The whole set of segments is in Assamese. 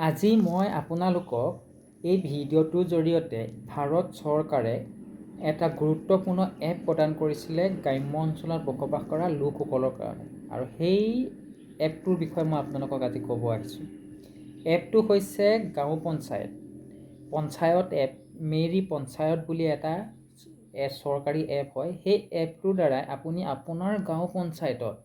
আজি মই আপোনালোকক এই ভিডিঅ'টোৰ জৰিয়তে ভাৰত চৰকাৰে এটা গুৰুত্বপূৰ্ণ এপ প্ৰদান কৰিছিলে গ্ৰাম্য অঞ্চলত বসবাস কৰা লোকসকলৰ কাৰণে, আৰু সেই এপটোৰ বিষয়ে মই আপোনালোকক আজি ক'ব আহিছোঁ। এপটো হৈছে গাঁও পঞ্চায়ত এপ। মেৰী পঞ্চায়ত বুলি এটা চৰকাৰী এপ হয়। সেই এপটোৰ দ্বাৰাই আপুনি আপোনাৰ গাঁও পঞ্চায়তত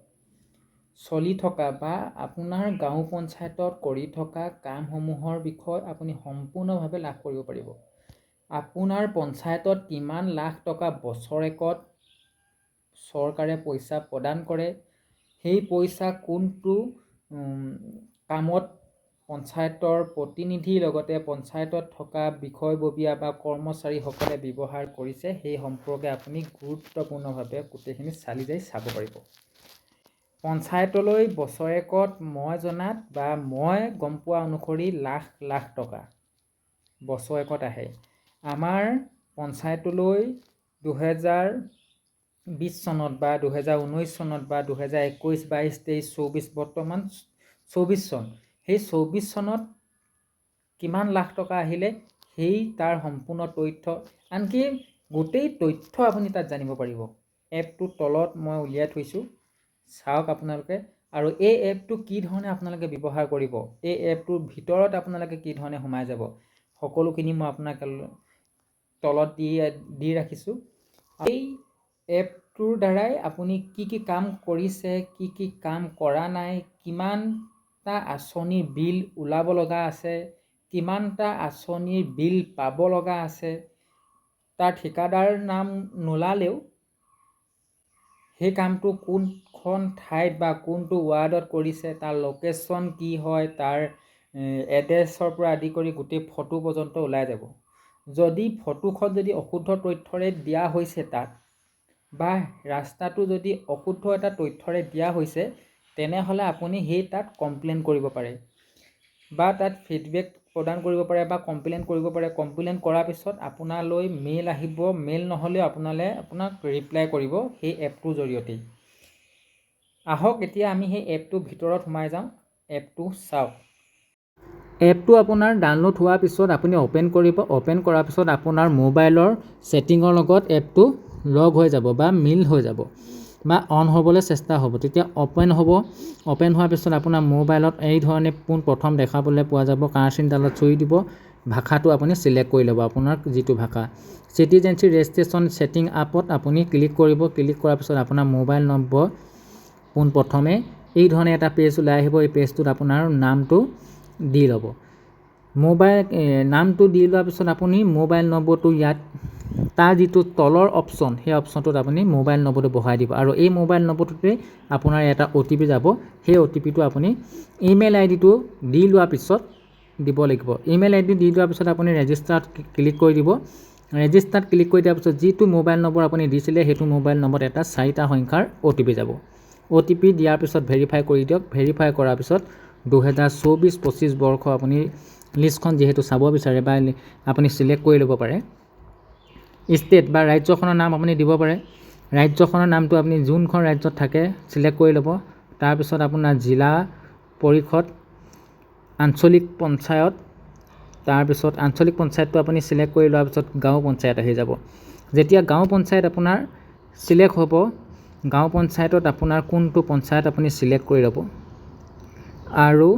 চলি থকা বা আপোনাৰ গাঁও পঞ্চায়তত কৰি থকা কামসমূহৰ বিষয়ে আপুনি সম্পূৰ্ণভাৱে লাভ কৰিব পাৰিব। আপোনাৰ পঞ্চায়তত কিমান লাখ টকা বছৰেকত চৰকাৰে পইচা প্ৰদান কৰে, সেই পইচা কোনটো কামত পঞ্চায়তৰ প্ৰতিনিধিৰ লগতে পঞ্চায়তত থকা বিষয়ববীয়া বা কৰ্মচাৰীসকলে ব্যৱহাৰ কৰিছে, সেই সম্পৰ্কে আপুনি গুৰুত্বপূৰ্ণভাৱে গোটেইখিনি চালি জাৰি চাব পাৰিব। পঞ্চায়তলৈ বছৰেকত মই জনাত বা মই গম পোৱা অনুসৰি লাখ টকা বছৰেকত আহে। আমাৰ পঞ্চায়তলৈ 2020 চনত বা 2019 চনত বা 2021, 22, 23, 24 বৰ্তমান 24 চন, সেই 24 চনত কিমান লাখ টকা আহিলে সেই তাৰ সম্পূৰ্ণ তথ্য, আনকি গোটেই তথ্য আপুনি তাত জানিব পাৰিব। এপটোৰ তলত মই উলিয়াই থৈছোঁ, চাওক আপোনালোকে। আৰু এই এপটো কি ধৰণে আপোনালোকে ব্যৱহাৰ কৰিব, এই এপটোৰ ভিতৰত আপোনালোকে কি ধৰণে সোমাই যাব, সকলোখিনি মই আপোনাক তলত দি ৰাখিছোঁ। এই এপটোৰ দ্বাৰাই আপুনি কি কাম কৰিছে, কি কাম কৰা নাই, কিমানটা আঁচনিৰ বিল ওলাব লগা আছে, কিমানটা আঁচনিৰ বিল পাব লগা আছে, তাৰ ঠিকাদাৰ নাম নোলালেও সেই কামটো কোনখন ঠাইত বা কোনটো ৱাৰ্ডত কৰিছে, তাৰ লোকেশ্যন কি হয়, তাৰ এড্ৰেছৰ পৰা আদি কৰি গোটেই ফটো পৰ্যন্ত ওলাই যাব। যদি ফটোখন যদি অশুদ্ধ তথ্যৰে দিয়া হৈছে তাত, বা ৰাস্তাটো যদি অশুদ্ধ এটা তথ্যৰে দিয়া হৈছে, তেনেহ'লে আপুনি সেই তাত কমপ্লেইন কৰিব পাৰে বা তাত ফিডবেক প্ৰদান কৰিব পাৰে বা কমপ্লেইন কৰিব পাৰে। কমপ্লেইন কৰাৰ পিছত আপোনালৈ মেইল আহিব, মেইল নহ'লেও আপোনাক ৰিপ্লাই কৰিব সেই এপটোৰ জৰিয়তেই। আহক এতিয়া আমি সেই এপটোৰ ভিতৰত সোমাই যাওঁ, এপটো চাওক। এপটো আপোনাৰ ডাউনলোড হোৱাৰ পিছত আপুনি অ'পেন কৰিব। অ'পেন কৰাৰ পিছত আপোনাৰ মোবাইলৰ ছেটিঙৰ লগত এপটো লগ হৈ যাব বা মিল হৈ যাব বা অন হ'বলৈ চেষ্টা হ'ব। তেতিয়া অ'পেন হ'ব। অ'পেন হোৱাৰ পিছত আপোনাৰ মোবাইলত এই ধৰণে প্ৰথম দেখাবলৈ পোৱা যাব। কাঁড়চিনডালত চুই দিব, ভাষাটো আপুনি চিলেক্ট কৰি ল'ব, আপোনাৰ যিটো ভাষা। চিটিজেনশ্বিপ ৰেজিষ্ট্ৰেশ্যন ছেটিং আপত আপুনি ক্লিক কৰিব। ক্লিক কৰাৰ পিছত আপোনাৰ মোবাইল নম্বৰ পোনপ্ৰথমে এই ধৰণে এটা পেজ ওলাই আহিব। এই পেজটোত আপোনাৰ নামটো দি ল'ব। নামটো দি লোৱাৰ পিছত আপুনি মোবাইল নম্বৰটো ইয়াত তাৰ যিটো তলৰ অপশ্যন, সেই অপশ্যনটোত আপুনি মোবাইল নম্বৰটো বহাই দিব, আৰু এই মোবাইল নম্বৰটোতে আপোনাৰ এটা OTP যাব। সেই OTPটো আপুনি ইমেইল আইডিটো দি লোৱাৰ পিছত দিব লাগিব। ইমেইল আইডি দি লোৱাৰ পিছত আপুনি ৰেজিষ্টাৰত ক্লিক কৰি দিব। ৰেজিষ্টাৰত ক্লিক কৰি দিয়াৰ পিছত যিটো মোবাইল নম্বৰ আপুনি দিছিলে, সেইটো মোবাইল নম্বৰত এটা 4টা সংখ্যাৰ OTP যাব। OTP দিয়াৰ পিছত ভেৰিফাই কৰি দিয়ক। ভেৰিফাই কৰাৰ পিছত 2024-25 বৰ্ষ আপুনি লিষ্টখন যিহেতু চাব বিচাৰে বা আপুনি চিলেক্ট কৰি ল'ব পাৰে। ষ্টেট বা ৰাজ্যখনৰ নাম আপুনি দিব পাৰে। ৰাজ্যখনৰ নামটো আপুনি যোনখন ৰাজ্যত থাকে চিলেক্ট কৰি ল'ব। তাৰপিছত আপোনাৰ জিলা পৰিষদ, আঞ্চলিক পঞ্চায়ত, তাৰপিছত আঞ্চলিক পঞ্চায়তটো আপুনি চিলেক্ট কৰি লোৱাৰ পিছত গাঁও পঞ্চায়ত আহি যাব। যেতিয়া গাঁও পঞ্চায়ত আপোনাৰ চিলেক্ট হ'ব, গাঁও পঞ্চায়তত আপোনাৰ কোনটো পঞ্চায়ত আপুনি চিলেক্ট কৰি ল'ব, আৰু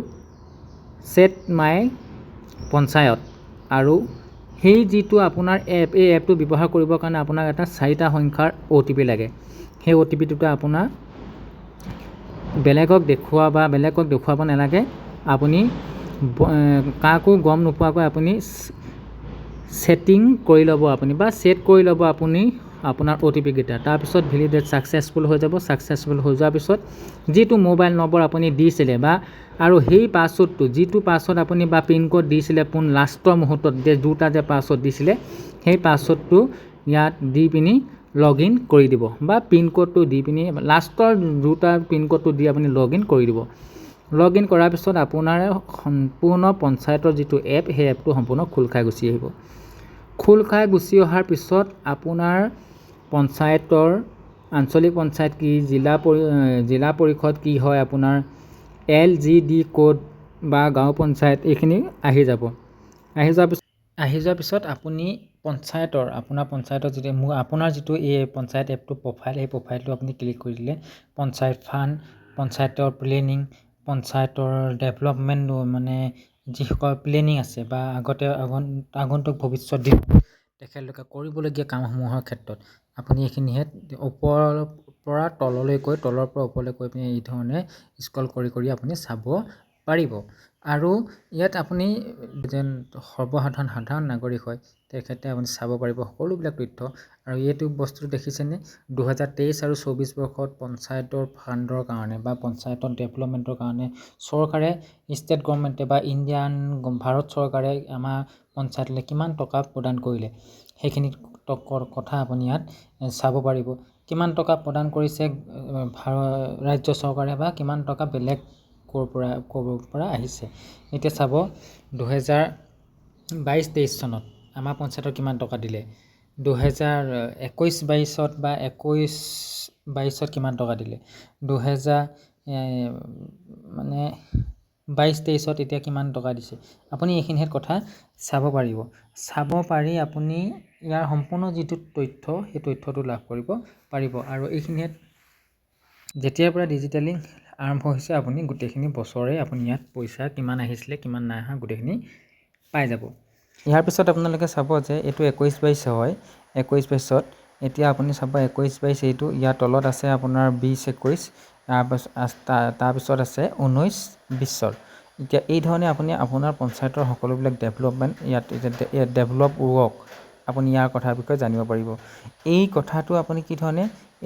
ছেট মাই পঞ্চায়ত, আৰু সেই যিটো আপোনাৰ এপ, এই এপটো ব্যৱহাৰ কৰিবৰ কাৰণে আপোনাক এটা 4টা সংখ্যাৰ OTP লাগে। সেই OTPটোতে আপোনাৰ বেলেগক দেখুৱাব নালাগে। আপুনি কাকো গম নোপোৱাকৈ আপুনি ছেটিং কৰি ল'ব, আপুনি বা ছেট কৰি ল'ব আপুনি আপোনাৰ OTP কেইটা। তাৰপিছত ভেলিডেট ছাকচেছফুল হৈ যাব। ছাকচেছফুল হৈ যোৱাৰ পিছত যিটো মোবাইল নম্বৰ আপুনি দিছিলে আৰু সেই পাছৱৰ্ডটো, যিটো পাছৱৰ্ড আপুনি বা পিনক'ড দিছিলে লাষ্টৰ মুহূৰ্তত দুটা পাছৱৰ্ড দিছিলে, সেই পাছৱৰ্ডটো ইয়াত দি পিনি লগ ইন কৰি দিব, বা পিনক'ডটো দি পিনি লাষ্টৰ দুটা পিনক'ডটো দি আপুনি লগ ইন কৰি দিব। লগ ইন কৰাৰ পিছত আপোনাৰ সম্পূৰ্ণ পঞ্চায়তৰ যিটো এপ, সেই এপটো সম্পূৰ্ণ খোল খাই গুচি আহিব। খোল খাই গুচি অহাৰ পিছত আপোনাৰ পঞ্চায়তৰ আঞ্চলিক পঞ্চায়ত কি, জিলা পৰিষদ কি হয়, আপোনাৰ LGD ক'ড বা গাঁও পঞ্চায়ত এইখিনি আহি যাব। আহি যোৱাৰ পিছত আপুনি আপোনাৰ পঞ্চায়তৰ আপোনাৰ যিটো এই পঞ্চায়ত এপটো প্ৰফাইল, সেই প্ৰফাইলটো আপুনি ক্লিক কৰি দিলে পঞ্চায়ত ফাণ্ড, পঞ্চায়তৰ প্লেনিং, পঞ্চায়তৰ ডেভেলপমেণ্ট মানে যিসকল প্লেনিং আছে বা আগন্তুক ভৱিষ্যত দিন তেখেতলোকে কৰিবলগীয়া কামসমূহৰ ক্ষেত্ৰত আপুনি এইখিনিহে ওপৰৰ পৰা ওপৰলৈ গৈ পিনি এই ধৰণে স্ক্ৰল কৰি আপুনি চাব পাৰিব। আৰু ইয়াত আপুনি যেন সাধাৰণ নাগৰিক হয় তেখেতে আপুনি চাব পাৰিব সকলোবিলাক তথ্য। আৰু এইটো বস্তুটো দেখিছেনে 2023 আৰু 24 বৰ্ষত পঞ্চায়তৰ ফাণ্ডৰ কাৰণে বা পঞ্চায়তৰ ডেভেলপমেণ্টৰ কাৰণে চৰকাৰে ষ্টেট গভৰ্ণমেণ্টে বা ভাৰত চৰকাৰে আমাৰ পঞ্চায়তলৈ কিমান টকা প্ৰদান কৰিলে সেইখিনি কথা আপুনি ইয়াত চাব পাৰিব। কিমান টকা প্ৰদান কৰিছে ৰাজ্য চৰকাৰে বা কিমান টকা বেলেগ ক'ৰ পৰা আহিছে। এতিয়া চাব 2022-23 চনত আমাৰ পঞ্চায়তত কিমান টকা দিলে, 2021-22 বা 21-22 কিমান টকা দিলে, 2022-23 এতিয়া কিমান টকা দিছে, আপুনি এইখিনিত কথা চাব পাৰিব। চাব পাৰি আপুনি ইয়াৰ সম্পূৰ্ণ যিটো তথ্য সেই তথ্যটো লাভ কৰিব পাৰিব। আৰু এইখিনিত যেতিয়াৰ পৰা ডিজিটেলি আৰম্ভ হৈছে আপুনি গোটেইখিনি বছৰে আপুনি ইয়াত পইচা কিমান আহিছিলে কিমান নাই অহা গোটেইখিনি পাই যাব। ইয়াৰ পিছত আপোনালোকে চাব যে এইটো 21-22 হয়। 21-22ত এতিয়া আপুনি চাব 21-22 এইটো ইয়াৰ তলত আছে আপোনাৰ 20-21, তাৰপিছত আছে 19-20। এতিয়া এই ধৰণে আপুনি আপোনাৰ পঞ্চায়তৰ সকলোবিলাক ডেভেলপমেণ্ট ইয়াত ডেভেলপ ৱৰ্ক আপুনি ইয়াৰ কথাৰ বিষয়ে জানিব পাৰিব। এই কথাটো আপুনি কি ধৰণে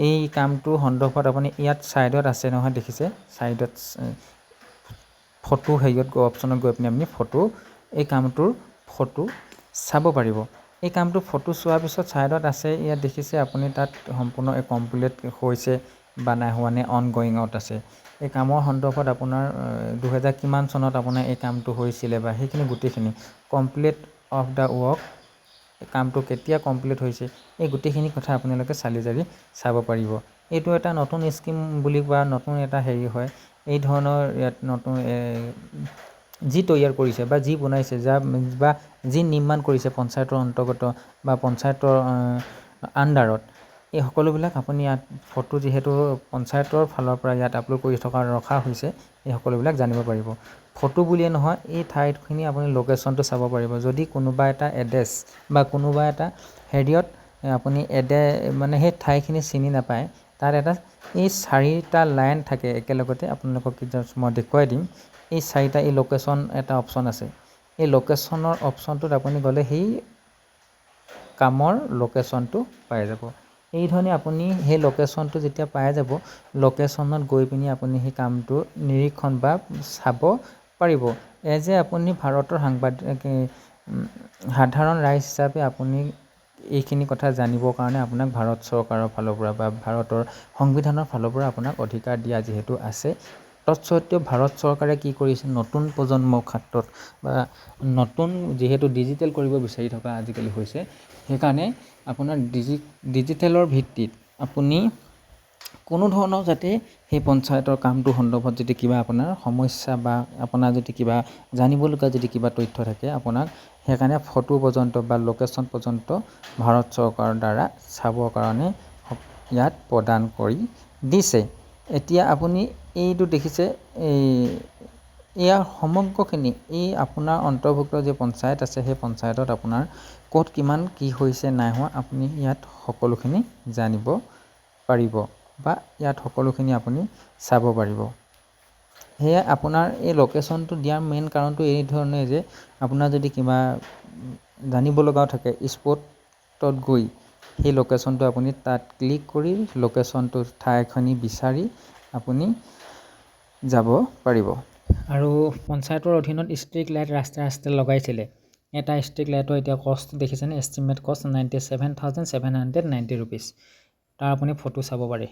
এই কামটোৰ সন্দৰ্ভত আপুনি ইয়াত ছাইডত আছে নহয়, দেখিছে ছাইডত ফটো অপশ্যনত গৈ পিনি আপুনি এই কামটোৰ ফটো চাব পাৰিব। এই কামটোৰ ফটো চোৱাৰ পিছত ছাইডত আছে ইয়াত দেখিছে আপুনি তাত সম্পূৰ্ণ কমপ্লিট হৈছে বা নাই হোৱা নে অনগয়িঙত আছে। এই কামৰ সন্দৰ্ভত আপোনাৰ 2000 কিমান চনত আপোনাৰ এই কামটো হৈছিলে বা সেইখিনি গোটেইখিনি কমপ্লিট অফ দ্য ৱৰ্ক, কামটো কেতিয়া কমপ্লিট হৈছে এই গোটেইখিনি কথা আপোনালোকে চালি জাৰি চাব পাৰিব। এইটো এটা নতুন স্কিম বুলি বা নতুন এটা হয়। এই ধৰণৰ ইয়াত নতুন যি তৈয়াৰ কৰিছে বা যি বনাইছে বা যি নিৰ্মাণ কৰিছে পঞ্চায়তৰ অন্তৰ্গত বা পঞ্চায়তৰ আণ্ডাৰত, এই সকলোবিলাক আপুনি ইয়াত ফটো যিহেতু পঞ্চায়তৰ ফালৰ পৰা ইয়াত আপলোড কৰি ৰখা হৈছে, এই সকলোবিলাক জানিব পাৰিব। ফটো বুলিয়ে নহয় এই ঠাইখিনি আপুনি লোকেশ্যনটো চাব পাৰিব। যদি কোনোবা এটা এড্ৰেছ বা কোনোবা এটা হেৰিয়ত আপুনি মানে সেই ঠাইখিনি চিনি নাপায়, তাত এই 4টা লাইন থাকে একেলগতে, আপোনালোকক মই দেখুৱাই দিম। এই 4টা এই লোকেশ্যন এটা অপশ্যন আছে। এই লোকেশ্যনৰ অপশ্যনটোত আপুনি গ'লে সেই কামৰ লোকেশ্যনটো পাই যাব। এই ধৰণে আপুনি সেই লোকেশ্যনটো যেতিয়া পাই যাব, লোকেশ্যনত গৈ পিনি আপুনি সেই কামটো নিৰীক্ষণ বা চাব পাৰিব। আপুনি ভাৰতৰ সাধাৰণ ৰাইজ হিচাপে আপুনি এইখিনি কথা জানিবৰ কাৰণে আপোনাক ভাৰত চৰকাৰৰ ফালৰ পৰা বা ভাৰতৰ সংবিধানৰ ফালৰ পৰা আপোনাক অধিকাৰ দিয়া যিহেতু আছে। তৎসত্ত্বেও ভাৰত চৰকাৰে কি কৰিছে, নতুন প্ৰজন্মৰ ক্ষেত্ৰত বা নতুন যিহেতু ডিজিটেল কৰিব বিচাৰি থকা আজিকালি হৈছে, সেইকাৰণে আপোনাৰ ডিজিটেলৰ ভিত্তিত আপুনি কোনো ধৰণৰ যাতে সেই পঞ্চায়তৰ কামটোৰ সন্দৰ্ভত যদি কিবা আপোনাৰ সমস্যা বা আপোনাৰ যদি কিবা জানিবলগীয়া যদি কিবা তথ্য থাকে, আপোনাক সেইকাৰণে ফটো পৰ্যন্ত বা লোকেশ্যন পৰ্যন্ত ভাৰত চৰকাৰৰ দ্বাৰা চাবৰ কাৰণে ইয়াত প্ৰদান কৰি দিছে। এতিয়া আপুনি এইটো দেখিছে, ইয়াৰ সমগ্ৰখিনি এই আপোনাৰ অন্তৰ্ভুক্ত যে পঞ্চায়ত আছে সেই পঞ্চায়তত আপোনাৰ ক'ত কিমান কি হৈছে নাই হোৱা আপুনি ইয়াত সকলোখিনি জানিব পাৰিব বা ইয়াত সকলোখিনি আপুনি চাব পাৰিব। সেয়ে আপোনাৰ এই লোকেশ্যনটো দিয়াৰ মেইন কাৰণটো এই ধৰণে যে আপোনাৰ যদি কিবা জানিব লগাও থাকে স্পটত গৈ সেই লোকেশ্যনটো আপুনি তাত ক্লিক কৰি লোকেশ্যনটো ঠাইখিনি বিচাৰি আপুনি যাব পাৰিব। আৰু পঞ্চায়তৰ অধীনত ষ্ট্ৰীট লাইট ৰাস্তাই লগাইছিলে। এটা ষ্ট্ৰীট লাইটৰ এতিয়া কষ্ট দেখিছেনে, এষ্টিমেট কষ্ট 97,790 ৰুপিজ। তাৰ আপুনি ফটো চাব পাৰে।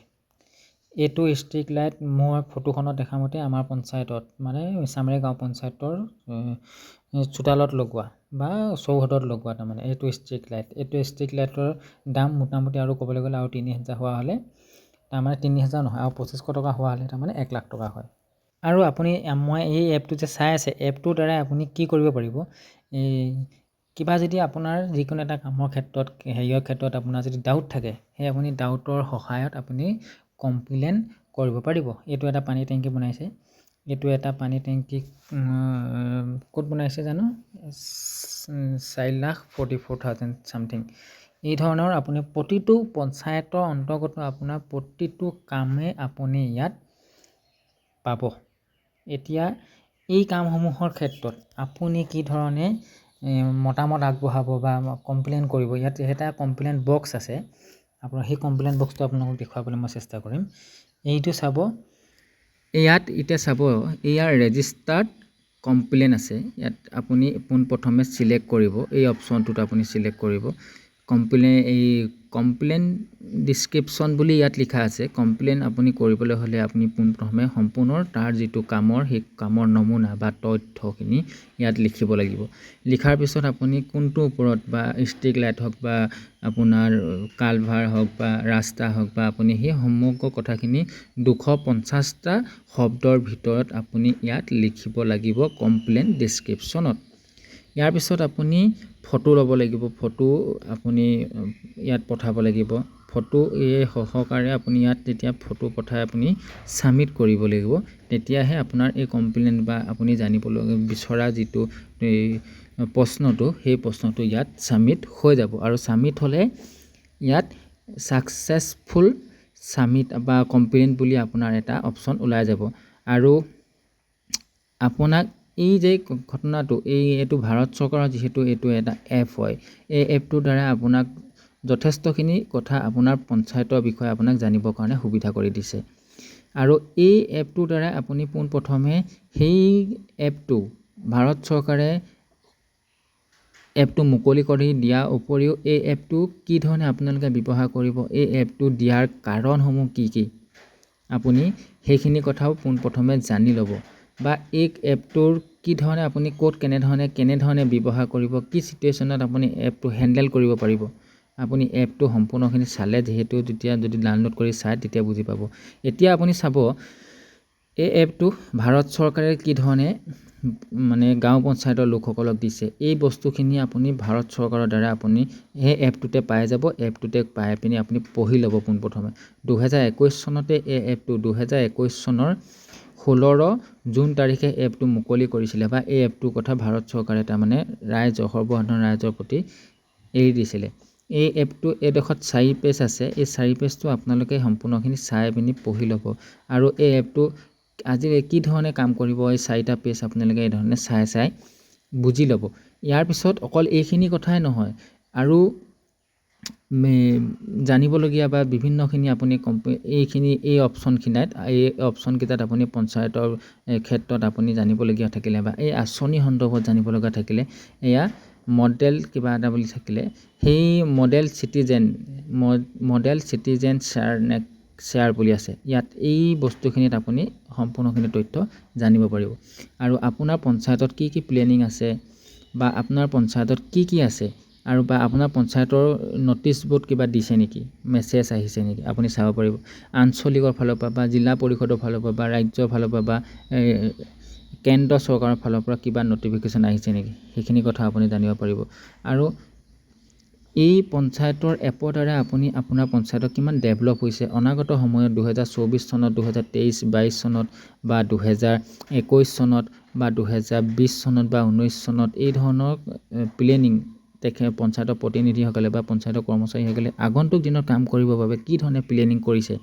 এইটো ষ্ট্ৰীট লাইট মই ফটোখনত দেখা মতে আমাৰ পঞ্চায়তত মানে মিছামাৰী গাঁও পঞ্চায়তৰ চোতালত লগোৱা বা চৌহদত লগোৱা তাৰমানে এইটো ষ্ট্ৰীট লাইট। এইটো ষ্ট্ৰীট লাইটৰ দাম মোটামুটি আৰু ক'বলৈ গ'লে আৰু 3,000 হোৱা হ'লে তাৰমানে 3,000 নহয় আৰু 2,500 টকা হোৱা হ'লে তাৰমানে 1,00,000 টকা হয়। আৰু আপুনি মই এই এপটো যে চাই আছে, এপটোৰ দ্বাৰা আপুনি কি কৰিব পাৰিব, কিবা যদি আপোনাৰ যিকোনো এটা কামৰ ক্ষেত্ৰত হেৰিয়ৰ ক্ষেত্ৰত আপোনাৰ যদি ডাউট থাকে, সেই আপুনি ডাউটৰ সহায়ত আপুনি কমপ্লেইন কৰিব পাৰিব। এইটো এটা পানী টেংকি বনাইছে, এইটো এটা পানী টেংকি ক'ত বনাইছে জানো, 4,44,000 চামথিং। এই ধৰণৰ আপুনি প্ৰতিটো পঞ্চায়তৰ অন্তৰ্গত আপোনাৰ প্ৰতিটো কামে আপুনি ইয়াত পাব। এতিয়া এই কামসমূহৰ ক্ষেত্ৰত আপুনি কি ধৰণে মতামত আগবঢ়াব বা কমপ্লেইন কৰিব, ইয়াত এটা কমপ্লেইন বক্স আছে। আপোনাৰ সেই কমপ্লেইন বক্সটো আপোনালোকক দেখুৱাবলৈ মই চেষ্টা কৰিম। এইটো চাব, ইয়াত এতিয়া চাব, ইয়াৰ ৰেজিষ্টাৰ্ড কমপ্লেইন আছে। ইয়াত আপুনি পোনপ্ৰথমে চিলেক্ট কৰিব, এই অপশ্যনটোত আপুনি চিলেক্ট কৰিব কমপ্লেইন ডিছক্ৰিপশ্যন বুলি ইয়াত লিখা আছে। কমপ্লেইন আপুনি কৰিবলৈ হ'লে আপুনি পোনপ্ৰথমে সম্পূৰ্ণ তাৰ যিটো কামৰ, সেই কামৰ নমুনা বা তথ্যখিনি ইয়াত লিখিব লাগিব। লিখাৰ পিছত আপুনি কোনটোৰ ওপৰত, বা ষ্ট্ৰীট লাইট হওক বা আপোনাৰ কালভাৰ হওক বা ৰাস্তা হওক, বা আপুনি সেই সমগ্ৰ কথাখিনি 250টা শব্দৰ ভিতৰত আপুনি ইয়াত লিখিব লাগিব কমপ্লেইন ডিছক্ৰিপশ্যনত। ইয়াৰ পিছত আপুনি ফটো ল'ব লাগিব, ফটো আপুনি ইয়াত পঠাব লাগিব। ফটো সহকাৰে আপুনি ইয়াত যেতিয়া ফটো পঠাই আপুনি ছাবমিট কৰিব লাগিব, তেতিয়াহে আপোনাৰ এই কমপ্লেইন বা আপুনি জানিবলৈ বিচৰা যিটো প্ৰশ্নটো, সেই প্ৰশ্নটো ইয়াত ছাবমিট হৈ যাব। আৰু ছাবমিট হ'লে ইয়াত ছাকচেছফুল ছাবমিট বা কমপ্লেইন বুলি আপোনাৰ এটা অপশ্যন ওলাই যাব। আৰু আপোনাক এই যে ঘটনাটো, এইটো ভাৰত চৰকাৰৰ যিহেতু এইটো এটা এপ হয়, এই এপটোৰ দ্বাৰা আপোনাক যথেষ্টখিনি কথা আপোনাৰ পঞ্চায়তৰ বিষয়ে আপোনাক জানিবৰ কাৰণে সুবিধা কৰি দিছে। আৰু এই এপটোৰ দ্বাৰা আপুনি পোনপ্ৰথমে সেই এপটো, ভাৰত চৰকাৰে এপটো মুকলি কৰি দিয়াৰ উপৰিও এই এপটো কি ধৰণে আপোনালোকে ব্যৱহাৰ কৰিব, এই এপটো দিয়াৰ কাৰণসমূহ কি কি, আপুনি সেইখিনি কথাও পোনপ্ৰথমে জানি ল'ব। বা এই এপটোৰ কি ধৰণে আপুনি ক'ত কেনেধৰণে ব্যৱহাৰ কৰিব, কি চিটুৱেশ্যনত আপুনি এপটো হেণ্ডেল কৰিব পাৰিব, আপুনি এপটো সম্পূৰ্ণখিনি চালে, যিহেতু যেতিয়া যদি ডাউনলোড কৰি চায় তেতিয়া বুজি পাব। এতিয়া আপুনি চাব, এই এপটো ভাৰত চৰকাৰে কি ধৰণে মানে গাঁও পঞ্চায়তৰ লোকসকলক দিছে, এই বস্তুখিনি আপুনি ভাৰত চৰকাৰৰ দ্বাৰা আপুনি সেই এপটোতে পাই যাব। এপটোতে পাই পিনি আপুনি পঢ়ি ল'ব পোনপ্ৰথমে। 2021 চনতে এই এপটো 2021 চনৰ 16 জুন তাৰিখে এপটো মুকলি কৰিছিলে, বা এই এপটোৰ কথা ভাৰত চৰকাৰে তাৰমানে সৰ্বসাধাৰণ ৰাইজৰ প্ৰতি এৰি দিছিলে। এই এপটো এডোখৰত 4 পেজ আছে, এই 4 পেজটো আপোনালোকে সম্পূৰ্ণখিনি চাই পিনি পঢ়ি ল'ব। আৰু এই এপটো আজি কি ধৰণে কাম কৰিব, এই 4টা পেজ আপোনালোকে এই ধৰণে চাই বুজি ল'ব। ইয়াৰ পিছত অকল এইখিনি কথাই নহয়, আৰু জানিবলগীয়া বা বিভিন্নখিনি আপুনি এই অপশ্যনকেইটাত আপুনি পঞ্চায়তৰ ক্ষেত্ৰত আপুনি জানিবলগীয়া থাকিলে, বা এই আঁচনি সন্দৰ্ভত জানিবলগীয়া থাকিলে, এয়া মডেল কিবা এটা বুলি থাকিলে, সেই মডেল চিটিজেন শ্বেয়াৰ বুলি আছে, ইয়াত এই বস্তুখিনিত আপুনি সম্পূৰ্ণখিনি তথ্য জানিব পাৰিব। আৰু আপোনাৰ পঞ্চায়তত কি কি প্লেনিং আছে, বা আপোনাৰ পঞ্চায়তত কি আছে, আৰু বা আপোনাৰ পঞ্চায়তৰ ন'টিছ বোৰ্ড কিবা দিছে নেকি, মেছেজ আহিছে নেকি, আপুনি চাব পাৰিব। আঞ্চলিকৰ ফালৰ পৰা বা জিলা পৰিষদৰ ফালৰ পৰা বা ৰাজ্যৰ ফালৰ পৰা বা কেন্দ্ৰ চৰকাৰৰ ফালৰ পৰা কিবা নটিফিকেশ্যন আহিছে নেকি, সেইখিনি কথা আপুনি জানিব পাৰিব। আৰু এই পঞ্চায়তৰ এপৰ দ্বাৰা আপুনি আপোনাৰ পঞ্চায়ত কিমান ডেভেলপ হৈছে, অনাগত সময়ত 2024 চনত, 2023-22 চনত, বা 2021 চনত, বা 2020 চনত, বা 2019 চনত, এই ধৰণৰ প্লেনিং পঞ্চায়তৰ প্ৰতিনিধিসকলে বা পঞ্চায়তৰ কৰ্মচাৰীসকলে আগন্তুক দিনত কাম কৰিবৰ বাবে কি ধৰণে প্লেনিং কৰিছে,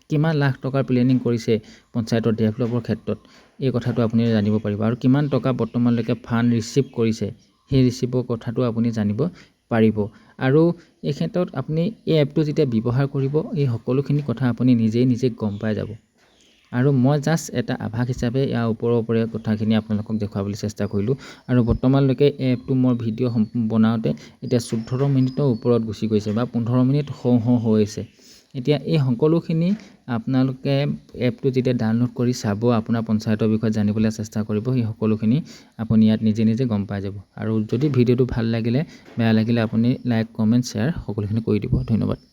কিমান লাখ টকাৰ প্লেনিং কৰিছে পঞ্চায়তৰ ডেভেলপৰ ক্ষেত্ৰত, এই কথাটো আপুনি জানিব পাৰিব। আৰু কিমান টকা বৰ্তমানলৈকে ফাণ্ড ৰিচিভ কৰিছে, সেই ৰিচিভৰ কথাটো আপুনি জানিব পাৰিব। আৰু এই ক্ষেত্ৰত আপুনি এই এপটো যেতিয়া ব্যৱহাৰ কৰিব, এই সকলোখিনি কথা আপুনি নিজে গম পাই যাব। আৰু মই জাষ্ট এটা আভাস হিচাপে ইয়াৰ ওপৰে কথাখিনি আপোনালোকক দেখুৱাবলৈ চেষ্টা কৰিলোঁ। আৰু বৰ্তমানলৈকে এই এপটো মোৰ ভিডিঅ' বনাওঁতে এতিয়া 14 মিনিটৰ ওপৰত গুচি গৈছে, বা 15 মিনিট হৈছে। এতিয়া এই সকলোখিনি আপোনালোকে এপটো যেতিয়া ডাউনলোড কৰি চাব, আপোনাৰ পঞ্চায়তৰ বিষয়ে জানিবলৈ চেষ্টা কৰিব, সেই সকলোখিনি আপুনি ইয়াত নিজে গম পাই যাব। আৰু যদি ভিডিঅ'টো ভাল লাগিলে, বেয়া লাগিলে আপুনি লাইক, কমেণ্ট, শ্বেয়াৰ সকলোখিনি কৰি দিব। ধন্যবাদ।